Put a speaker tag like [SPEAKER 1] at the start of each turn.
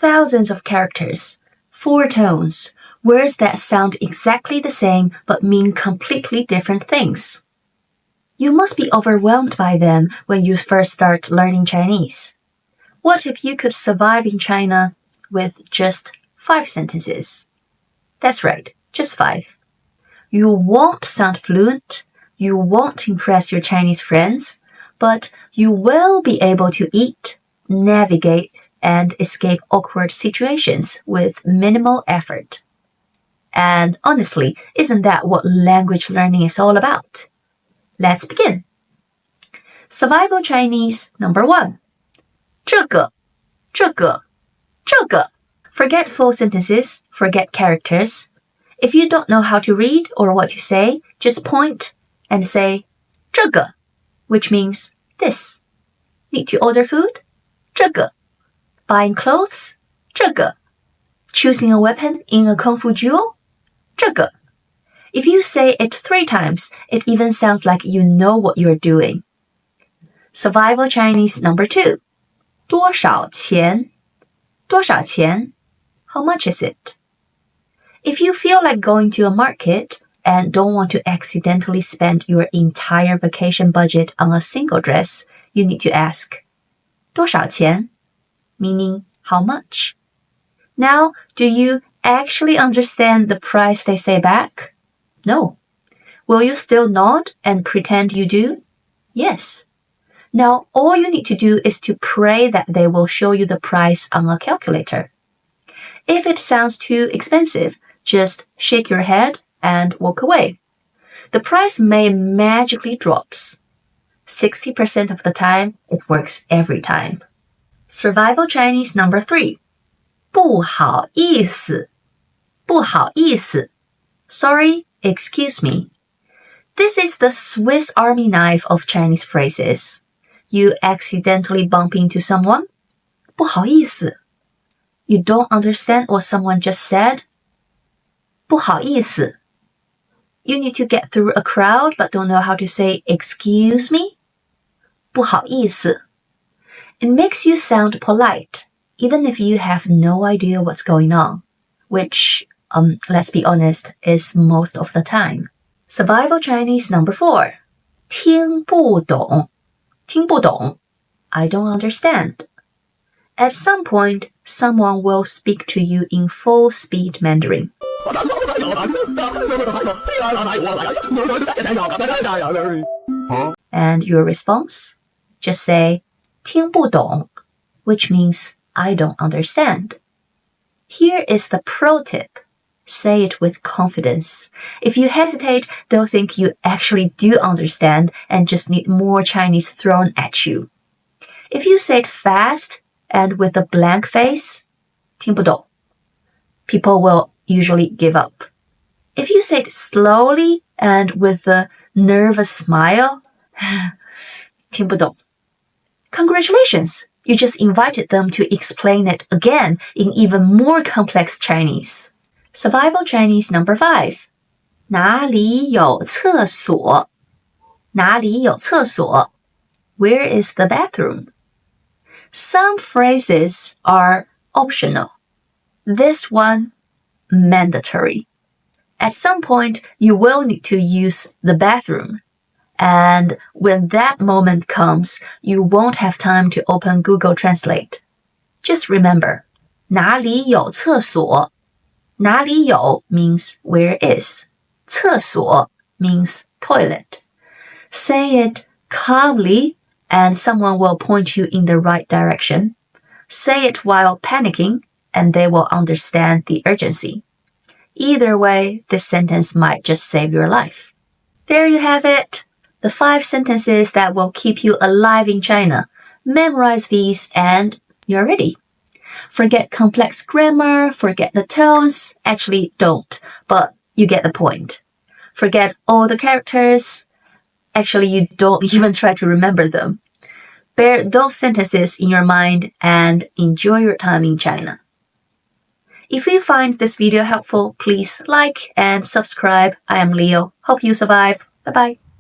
[SPEAKER 1] thousands of characters, 4 tones, words that sound exactly the same but mean completely different things. You must be overwhelmed by them when you first start learning Chinese. What if you could survive in China with just 5 sentences? That's right, just 5. You won't sound fluent, you won't impress your Chinese friends, but you will be able to eat, navigate, and escape awkward situations with minimal effort. And honestly, isn't that what language learning is all about? Let's begin. Survival Chinese number 1. 这个, 这个, 这个. Forget full sentences, forget characters. If you don't know how to read or what to say, just point and say 这个, which means this. Need to order food? 这个. Buying clothes? 这个. Choosing a weapon in a kung fu duel? 这个. If you say it 3 times, it even sounds like you know what you're doing. Survival Chinese number 2. 多少钱? 多少钱? How much is it? If you feel like going to a market and don't want to accidentally spend your entire vacation budget on a single dress, you need to ask 多少钱? Meaning how much? Now, do you actually understand the price they say back? No. Will you still nod and pretend you do? Yes. Now, all you need to do is to pray that they will show you the price on a calculator. If it sounds too expensive, just shake your head and walk away. The price may magically drops. 60% of the time, it works every time. Survival Chinese number 3. 不好意思, 不好意思. Sorry, excuse me. This is the Swiss Army knife of Chinese phrases. You accidentally bump into someone? 不好意思. You don't understand what someone just said? 不好意思. You need to get through a crowd but don't know how to say excuse me? 不好意思. It makes you sound polite, even if you have no idea what's going on, which, let's be honest, is most of the time. Survival Chinese number 4. 听不懂. 听不懂. I don't understand. At some point, someone will speak to you in full speed Mandarin. And your response? Just say 听不懂, which means I don't understand. Here is the pro tip. Say it with confidence. If you hesitate, they'll think you actually do understand and just need more Chinese thrown at you. If you say it fast and with a blank face, 听不懂, people will usually give up. If you say it slowly and with a nervous smile, 听不懂. Congratulations! You just invited them to explain it again in even more complex Chinese. Survival Chinese number 5. 哪里有厕所? 哪里有厕所? Where is the bathroom? Some phrases are optional. This one, mandatory. At some point, you will need to use the bathroom. And when that moment comes, you won't have time to open Google Translate. Just remember, 哪里有厕所? 哪里有 means where is. 厕所 means toilet. Say it calmly and someone will point you in the right direction. Say it while panicking and they will understand the urgency. Either way, this sentence might just save your life. There you have it. The 5 sentences that will keep you alive in China. Memorize these and you're ready. Forget complex grammar, forget the tones. Actually, don't, but you get the point. Forget all the characters. Actually, you don't even try to remember them. Bear those sentences in your mind and enjoy your time in China. If you find this video helpful, please like and subscribe. I am Leo. Hope you survive. Bye-bye.